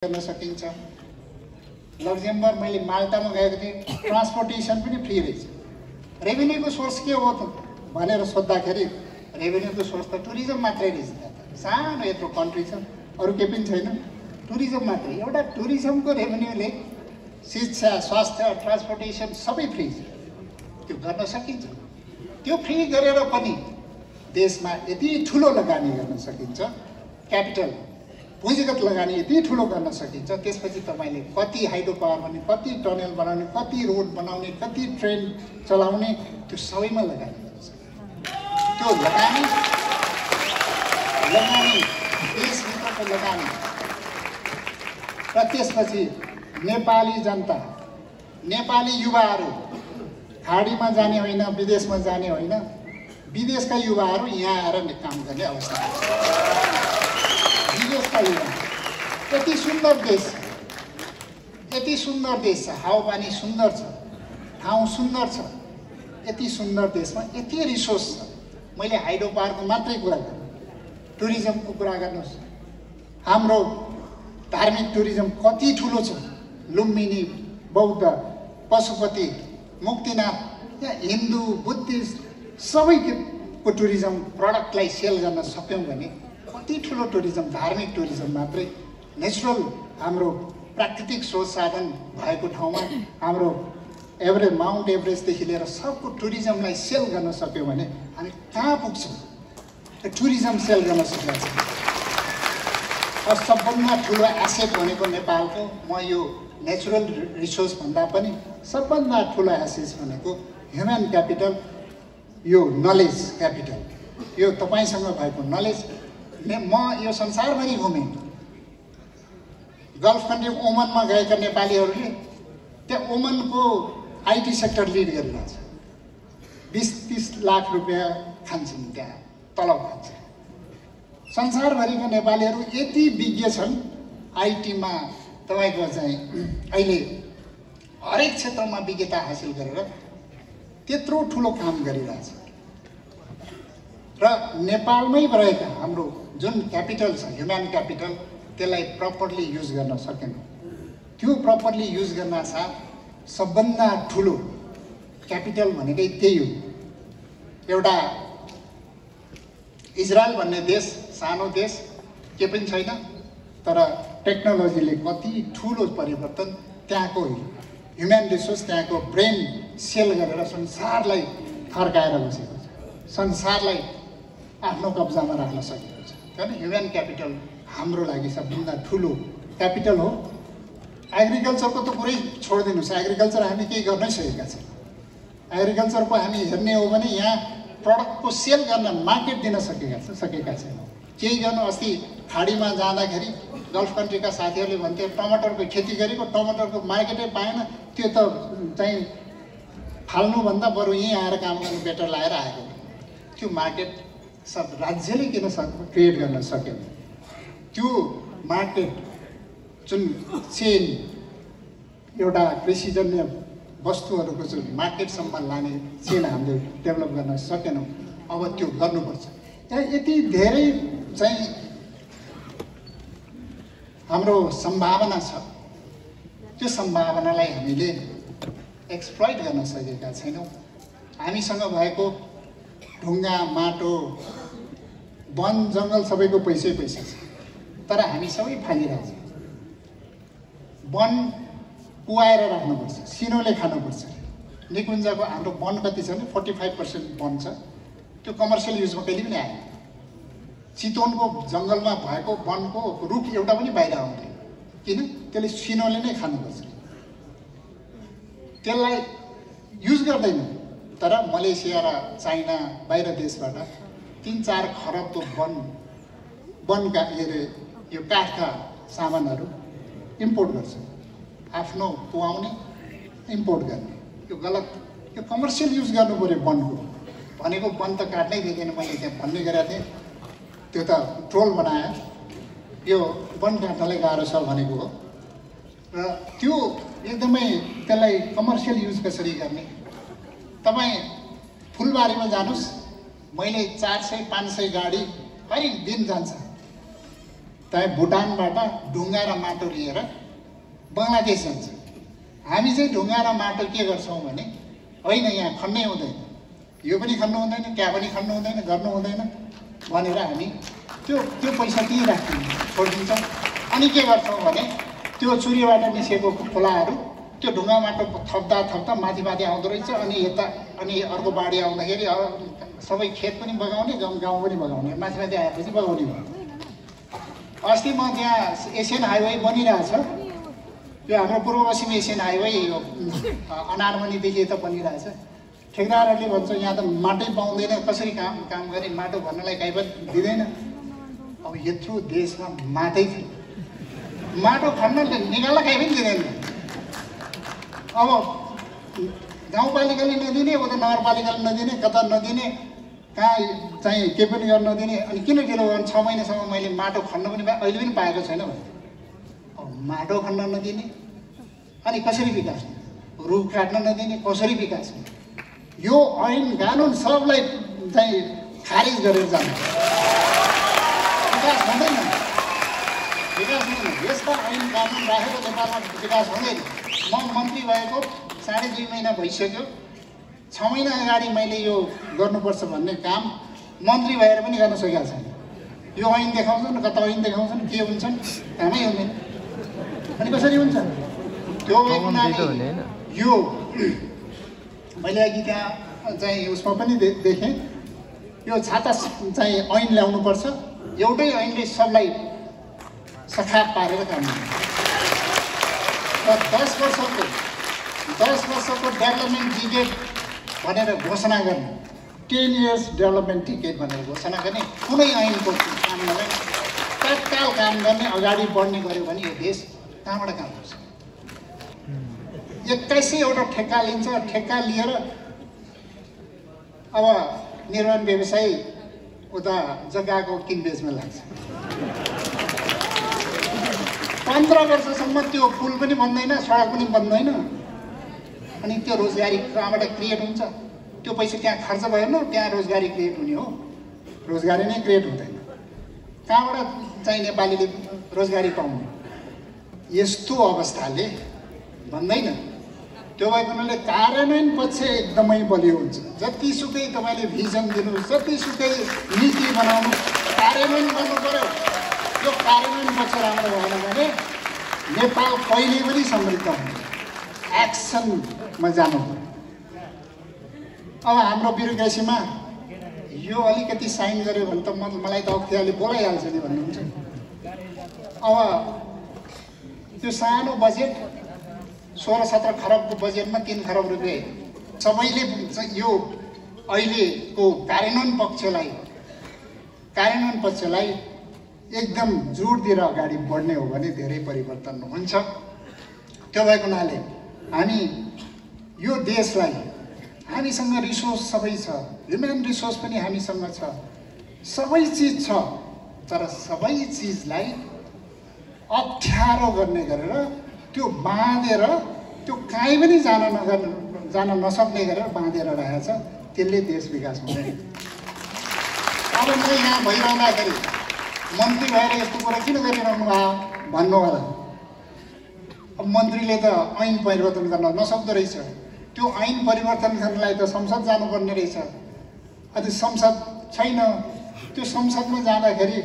गर्न सकिन्छ। लग्जमबर्ग मैले माल्टामा गएको थिएँ, ट्रान्सपोर्टेसन पनि फ्री रहेछ। रेभेन्यूको सोर्स के हो त भनेर सोद्धाखेरि रेभेन्यूको सोर्स त टुरिज्म मात्रै रहेछ। सानो यत्रो कन्ट्री छ, अरू केही पनि छैन, टुरिज्म मात्रै। एउटा टुरिज्मको रेभेन्यूले शिक्षा, स्वास्थ्य, ट्रान्सपोर्टेसन सबै फ्री छ। त्यो गर्न सकिन्छ। त्यो फ्री गरेर पनि देशमा यति ठुलो लगानी गर्न सकिन्छ, क्यापिटल पुँजीगत लगानी यति ठुलो गर्न सकिन्छ। त्यसपछि तपाईँले कति हाइड्रो पावर बनाउने, कति टनल बनाउने, कति रोड बनाउने, कति ट्रेन चलाउने, त्यो सबैमा लगानी गर्न सकिन्छ। त्यो लगानी देशभित्रको लगानी र त्यसपछि नेपाली जनता, नेपाली युवाहरू खाडीमा जाने होइन, विदेशमा जाने होइन, विदेशका युवाहरू यहाँ आएर काम गर्ने अवस्था छ। विदेशका युवा, यति सुन्दर देश छ, यति सुन्दर देश छ, हावापानी सुन्दर छ, ठाउँ सुन्दर छ, यति सुन्दर देशमा यति रिसोर्स छ। मैले हाइड्रो पावरको मात्रै कुरा गर्नु, टुरिज्मको कुरा गर्नुहोस्। हाम्रो धार्मिक टुरिज्म कति ठुलो छ। लुम्बिनी, बौद्ध, पशुपति, मुक्तिनाथ, यहाँ हिन्दू, बुद्धिस्ट सबैको टुरिज्म प्रडक्टलाई सेल गर्न सक्यौँ भने कति ठुलो टुरिज्म, धार्मिक टुरिज्म मात्रै। नेचुरल हाम्रो प्राकृतिक स्रोत साधन भएको ठाउँमा हाम्रो माउन्ट एभरेस्टदेखि लिएर सबको टुरिज्मलाई सेल गर्न सक्यौँ भने हामी कहाँ पुग्छौँ? टुरिज्म सेल गर्न सकेका छौँ। अब सबभन्दा ठुलो एसेट भनेको नेपालको, म यो नेचुरल रिसोर्स भन्दा पनि सबभन्दा ठुलो एसेट भनेको ह्युमन क्यापिटल, यो नलेज क्यापिटल, यो तपाईँसँग भएको नलेज। म यो संसारभरि घुमेँ। गल्फ कन्ट्री ओमनमा गएका नेपालीहरूले त्यहाँ ओमनको आइटी सेक्टर लिड गरिरहेछ। 20-30 लाख रुपियाँ खान्छन्, त्यहाँ तलब खान्छ। संसारभरिका नेपालीहरू यति विज्ञ छन् आइटीमा, तपाईँको चाहिँ अहिले हरेक क्षेत्रमा विज्ञता हासिल गरेर त्यत्रो ठुलो काम गरिरहेछ। र नेपालमै रहेका हाम्रो जुन क्यापिटल छ, ह्युमन क्यापिटल, त्यसलाई प्रपरली युज गर्न सकेनौँ। त्यो प्रपरली युज गर्न साथ सबभन्दा ठुलो क्यापिटल भनेकै त्यही हो। एउटा इजरायल भन्ने देश, सानो देश, के पनि छैन, तर टेक्नोलोजीले कति ठुलो परिवर्तन, त्यहाँको ह्युमन रिसोर्स, त्यहाँको ब्रेन सेल गरेर संसारलाई फर्काएर बसेको छ, संसारलाई आफ्नो कब्जामा राख्न सकेको छ। किन ह्युमन क्यापिटल हाम्रो लागि सबभन्दा ठुलो क्यापिटल हो। एग्रिकल्चरको त कुरै छोडिदिनुहोस्, एग्रिकल्चर हामी केही गर्नै सकेका छौँ। एग्रिकल्चरको हामी हेर्ने हो भने यहाँ प्रडक्टको सेल गर्न मार्केट दिन सकेका छैनौँ। केही गर्नु, अस्ति खाडीमा जाँदाखेरि गल्फ कन्ट्रीका साथीहरूले भन्थे टमाटरको खेती गरेको, टमाटरको मार्केटै पाएन, त्यो त चाहिँ फाल्नुभन्दा बरु यहीँ आएर काम गर्नु बेटर लगाएर आएको। त्यो मार्केट सब राज्यले किन क्रिएट गर्न सकेन? त्यो मार्केट जुन चेन, एउटा कृषिजन्य वस्तुहरूको जुन मार्केटसम्म लाने चेन हामीले डेभलप गर्न सकेनौँ। अब त्यो गर्नुपर्छ। यहाँ यति धेरै चाहिँ हाम्रो सम्भावना छ, त्यो सम्भावनालाई हामीले एक्सप्लोइट गर्न सकेका छैनौँ। हामीसँग भएको ढुङ्गा, माटो, वन, जङ्गल सबैको पैसै पैसा छ, तर हामी सबै फालिरहेछौँ। वन कुवाएर राख्नुपर्छ, सिनोले खानुपर्छ। निकुञ्जको हाम्रो वन कति छ भने 45% वन छ, त्यो कमर्सियल युजमा कहिले पनि आएन। चितवनको जङ्गलमा भएको वनको रुख एउटा पनि बाहिर आउँदैन, किन? त्यसले सिनोले नै खानुपर्छ। त्यसलाई युज गर्दैन, तर मलेसिया र चाइना बाहिर देशबाट 3-4 खरबको वनका यो काठका सामानहरू इम्पोर्ट गर्छ, आफ्नो पुवाउने, इम्पोर्ट गर्ने। यो गलत, यो कमर्सियल युज गर्नु पऱ्यो वनको। भनेको वन त काट्नै दिँदैन, मैले त्यहाँ भन्ने गरेको थिएँ। त्यो त ट्रोल बनायो, यो वन काट्नलाई गाह्रो छ भनेको हो। र त्यो एकदमै त्यसलाई कमर्सियल युज कसरी गर्ने? तपाईँ फुलबारीमा जानुहोस्, मैले 400-500 गाडी हरेक दिन जान्छ। त्यहाँ भुटानबाट ढुङ्गा र माटो लिएर बङ्गलादेश जान्छ। हामी चाहिँ ढुङ्गा र माटो के गर्छौँ भने होइन यहाँ खन्नै हुँदैन, यो पनि खन्नु हुँदैन, त्यहाँ पनि खन्नु हुँदैन, गर्नु हुँदैन भनेर हामी त्यो पैसा त्यहीँ छोडिदिन्छौँ। अनि के गर्छौँ भने त्यो चुरीबाट निस्केको खोलाहरू त्यो ढुङ्गा माटो थप्दा माथि आउँदो रहेछ। अनि यता अनि अर्को बाढी आउँदाखेरि सबै खेत पनि बगाउने, गाउँ पनि बगाउने, माथि आएपछि बगाउने भयो। अस्ति म त्यहाँ एसियन हाइवे बनिरहेछ, यो हाम्रो पूर्व पश्चिम एसियन हाइवे यो अनारमनीदेखि यता बनिरहेछ। ठेकदारहरूले भन्छ यहाँ त माटै पाउँदैन, कसरी काम गर्ने, माटो भन्नलाई काहीँ पनि दिँदैन। अब यत्रो देशमा माटै थियो, माटो खन्न निकाल्न काहीँ पनि दिँदैन। अब गाउँपालिकाले नदिने, उता नगरपालिकाले नदिने, कता नदिने, कहाँ चाहिँ के पनि गर्न नदिने। अनि किन ढिलो गर्नु, 6 महिनासम्म मैले माटो खन्न पनि अहिले पनि पाएको छैन भने अब माटो खन्न नदिने अनि कसरी विकास हुने, रुख काट्न नदिने कसरी विकास हुने। यो ऐन कानुन सबलाई चाहिँ खारिज गरेर जानु, विकास हुँदैन, विकास हुँदैन। यस्ता ऐन कानुन राखेर नेपालमा विकास हुँदैन। म मन्त्री भएको 2.5 महिना भइसक्यो। 6 महिना अगाडि मैले यो गर्नुपर्छ भन्ने काम मन्त्री भएर पनि गर्न सकेको छैन। यो ऐन देखाउँछन्, कता ऐन देखाउँछन्, के हुन्छन्, कामै हुँदैन। अनि कसरी हुन्छ त्यो यो मैले अघि त्यहाँ चाहिँ उसमा पनि देखेँ, यो छाता चाहिँ ऐन ल्याउनुपर्छ, एउटै ऐनले सबलाई सखाप पारेर काम गर्नु। र 10 वर्षको डेभलपमेन्ट टिकेट भनेर घोषणा गर्ने, 10 years डेभलपमेन्ट टिकेट भनेर घोषणा गर्ने, कुनै ऐनको काम नगर्ने, तत्काल काम गर्ने, अगाडि बढ्ने गऱ्यो भने यो देश कहाँबाट काम गर्छ। 2100 ठेक्का लिन्छ, ठेक्का लिएर अब निर्माण व्यवसाय उता जग्गाको किनबेचमा लाग्छ। 15 वर्षसम्म त्यो पुल पनि बन्दैन, सडक पनि बन्दैन। अनि त्यो रोजगारी कहाँबाट क्रिएट हुन्छ, त्यो पैसा त्यहाँ खर्च भएन, त्यहाँ रोजगारी क्रिएट हुने हो, रोजगारी नै क्रिएट हुँदैन। कहाँबाट चाहिँ नेपालीले रोजगारी पाउने। यस्तो अवस्थाले भन्दैन। त्यो भएको हुनाले कार्यान्वयन पक्ष एकदमै बलियो हुन्छ। जतिसुकै तपाईँले भिजन दिनुहोस्, जतिसुकै नीति बनाउनु, कार्यान्वयन गर्नु पर्यो। यो कार्यान्वयन पक्ष राम्रो भएन भने नेपाल कहिले पनि समृद्ध हुँदैन। एक्सनमा जानु पर्यो। अब हाम्रो ब्युरोक्रेसीमा यो अलिकति साइन गर्यो भने त मलाई त अख्तियारले बोलाइहाल्छ नि भन्नुहुन्छ। अब त्यो सानो बजेट 16-17 खरबको बजेटमा 3 खरब रुपियाँ सबैले यो अहिलेको कार्यान्वयन पक्षलाई एकदम जोड दिएर अगाडि बढ्ने हो भने धेरै परिवर्तन हुन्छ। त्यो भएको हुनाले हामी यो देशलाई, हामीसँग रिसोर्स सबै छ, ह्युमन रिसोर्स पनि हामीसँग छ, सबै चिज छ, तर सबै चिजलाई अप्ठ्यारो गर्ने गरेर त्यो बाँधेर त्यो काहीँ पनि जान नसक्ने गरेर बाँधेर राखेको छ। त्यसले देश विकास हुँदैन। अब म यहाँ भइरहँदाखेरि मन्त्री भएर यस्तो कुरा किन गरिरहनु भयो भन्नु होला। अब मन्त्रीले त ऐन परिवर्तन गर्न नसक्दो रहेछ। त्यो ऐन परिवर्तन गर्नलाई त संसद जानुपर्ने रहेछ। अनि संसद छैन। त्यो संसदमा जाँदाखेरि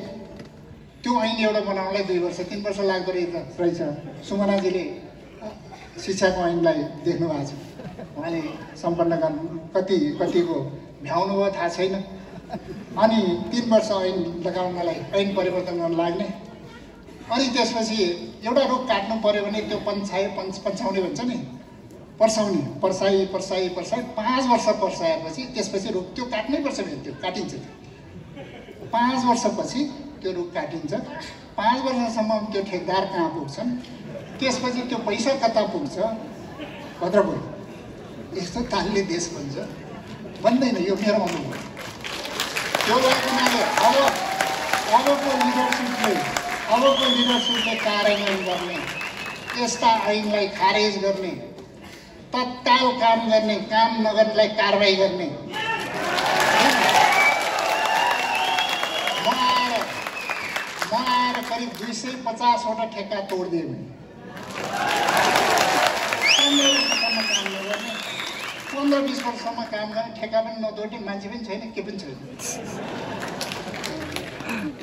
त्यो ऐन एउटा बनाउनलाई 2 वर्ष 3 वर्ष लाग्दो रहेछ। सुमनाजीले शिक्षाको ऐनलाई देख्नु भएको छ, उहाँले सम्पन्न गर्नु कतिको भ्याउनु भयो थाहा छैन। अनि 3 वर्ष ऐन लगाउनलाई, ऐन परिवर्तन गर्न लाग्ने। अनि त्यसपछि एउटा रुख काट्नु पर्यो भने त्यो पन्छाउने भन्छ नि, पर्साई 5 वर्ष पर्साएपछि त्यसपछि रुख त्यो काट्नै पर्छ भने त्यो काटिन्छ। 5 वर्षपछि त्यो रुख काटिन्छ। 5 वर्षसम्म त्यो ठेकदार कहाँ पुग्छन्, त्यसपछि त्यो पैसा कता पुग्छ, भद्रपुर यस्तो तालले देश बन्छ बन्दैन। यो मेरो अनुभव। त्यो भएको हुनाले अबको लिडरसिपले कार्यान्वयन गर्ने, यस्ता ऐनलाई खारेज गर्ने, तत्काल काम गर्ने, काम नगर्नेलाई कारबाही गर्ने। म आएर करिब 250वटा ठेक्का तोडिदिए भने 15-20 वर्षसम्म काम गर्ने, ठेक्का पनि नतोड्ने, मान्छे पनि छैन, के पनि छैन।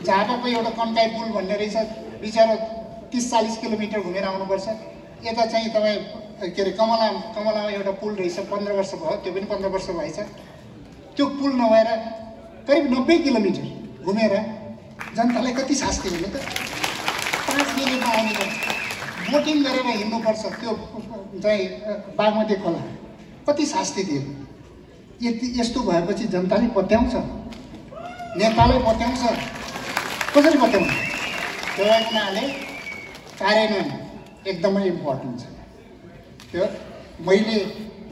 झापाको एउटा कन्काई पुल भन्ने रहेछ, बिचरा 30-40 किलोमिटर घुमेर आउनुपर्छ। यता चाहिँ तपाईँ के अरे कमलामा एउटा पुल रहेछ, 15 वर्ष भयो, त्यो पनि 15 वर्ष भएछ। त्यो पुल नभएर करिब 90 किलोमिटर घुमेर जनतालाई कति शास्ति हुने त? 5 मिनटमा आउने पर्छ, बोटिङ गरेर हिँड्नुपर्छ त्यो चाहिँ बागमती खोला, कति शास्ति दियो। यस्तो भएपछि जनताले पत्याउँछ, नेतालाई पत्याउँछ, कसरी पत्याउँछ? त्यो हुनाले कार्यान्वयन एकदमै इम्पोर्टेन्ट छ। त्यो मैले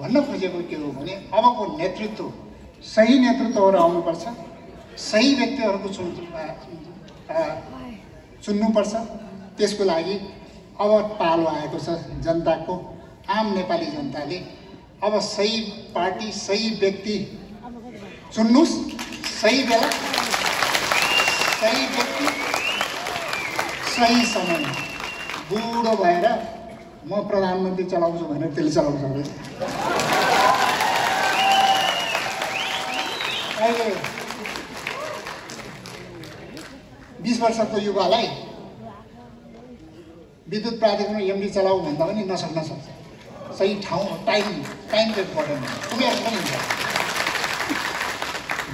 भन्न खोजेको के हो भने अबको नेतृत्व, सही नेतृत्वहरू आउनुपर्छ, सही व्यक्तिहरूको चुन्नुपर्छ। त्यसको लागि अब पालो आएको छ जनताको, आम नेपाली जनताले अब सही पार्टी, सही व्यक्ति चुन्नुस्, सही बेला, सही व्यक्ति, सही समय। बुढो भएर म प्रधानमन्त्री चलाउँछु भनेर त्यसले चलाउँछ भने अहिले 20 वर्षको युवालाई विद्युत प्राधिकरण एमडी चलाऊ भन्दा पनि नसक्न सक्छ। सही ठाउँ, टाइम चाहिँ इम्पोर्टेन्ट, उमेर पनि हुन्छ।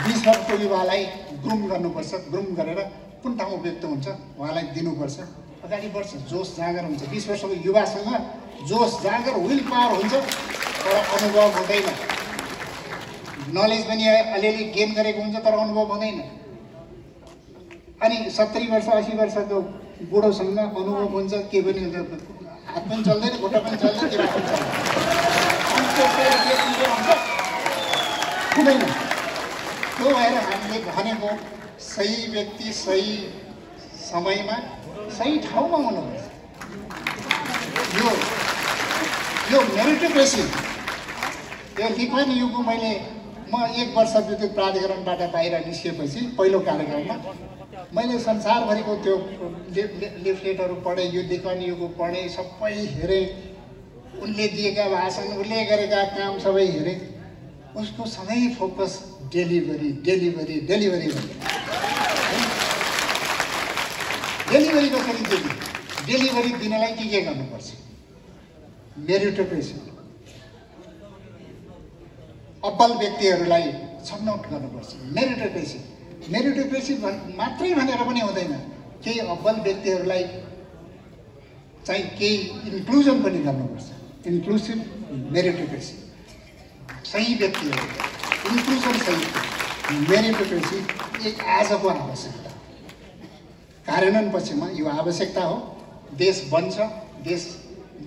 20 वर्षको युवालाई ग्रुम गर्नुपर्छ, ग्रुम गरेर कुन ठाउँ उपयुक्त हुन्छ उहाँलाई दिनुपर्छ, अगाडि बढ्छ, जोस जाँगर हुन्छ। 20 वर्षको युवासँग जोस जाँगर, विल पावर हुन्छ, तर अनुभव हुँदैन। नलेज पनि अलिअलि गेन गरेको हुन्छ तर अनुभव हुँदैन। अनि 70 वर्ष 80 वर्षको बुढोसँग अनुभव हुन्छ, के पनि हुन्छ, हात पनि चल्दैन, खुट्टा पनि चल्दैन, दिमाग पनि चल्दैन, हुँदैन। त्यो भएर हामीले भनेको सही व्यक्ति सही समयमा सही ठाउँमा हुनुपर्छ। यो मेरिटोक्रेसी, यो लिक्वान युगको म 1 वर्ष विद्युत प्राधिकरणबाट बाहिर निस्किएपछि पहिलो कार्यक्रममा मैले संसारभरिको त्यो लिफलेटहरू पढेँ, यो लिक्वान युगको पढेँ, सबै हेरेँ, उनले दिएका भाषण, उनले गरेका काम सबै हेरेँ। उसको सधैँ focus delivery delivery delivery delivery कसरी दिने, डेलिभरी दिनलाई के गर्नुपर्छ? मेरिटोक्रेसी, अब्बल व्यक्तिहरूलाई छनौट गर्नुपर्छ। मेरिटोक्रेसी मात्रै भनेर पनि हुँदैन, केही अब्बल व्यक्तिहरूलाई चाहिँ केही इन्क्लुजन पनि गर्नुपर्छ। इन्क्लुसिभ मेरिटोक्रेसी, सही व्यक्तिहरू, इन्क्लुजन सही मेरिटोक्रेसी एक आजको आवश्यकता, कार्यान्वयन पक्षमा यो आवश्यकता हो। देश बन्छ, देश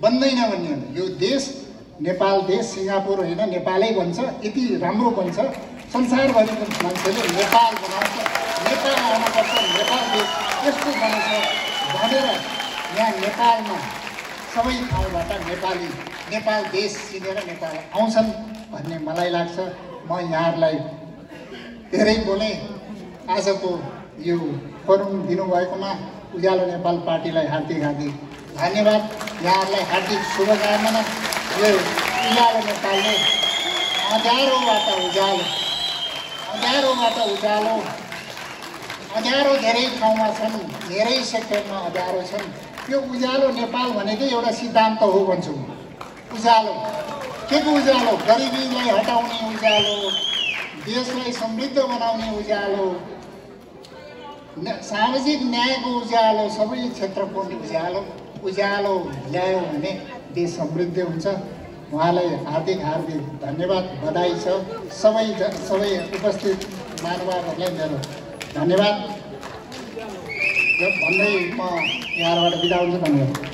बन्दैन भन्ने होइन, यो देश नेपाल देश सिङ्गापुर होइन, नेपालै बन्छ, यति राम्रो बन्छ। संसारभरिको मान्छेले नेपाल बनाउँछ, नेपाल आउनुपर्छ, नेपाल देश यस्तो बनाउँछ भनेर यहाँ नेपालमा सबै ठाउँबाट नेपाल देश चिनेर नेपाल आउँछन् भन्ने मलाई लाग्छ। म यहाँहरूलाई धेरै बोलेँ, आजको यो फोरम दिनुभएकोमा उज्यालो नेपाल पार्टीलाई हार्दिक धन्यवाद। यहाँहरूलाई हार्दिक शुभकामना। यो उज्यालो नेपालले अँध्यारोबाट उज्यालो, अँध्यारो धेरै ठाउँमा छन्, धेरै सेक्टरमा अँध्यारो छन्। यो उज्यालो नेपाल भनेकै एउटा सिद्धान्त हो भन्छु। उज्यालो के को उज्यालो? गरिबीलाई हटाउने उज्यालो, देशलाई समृद्ध बनाउने उज्यालो, सामाजिक न्यायको उज्यालो, सबै क्षेत्रको उज्यालो ल्यायो भने देश समृद्ध हुन्छ। उहाँलाई हार्दिक धन्यवाद, बधाई छ। सबै उपस्थित महानुभावहरूलाई मेरो धन्यवाद भन्दै म यहाँबाट बिदा हुन्छु। धन्यवाद।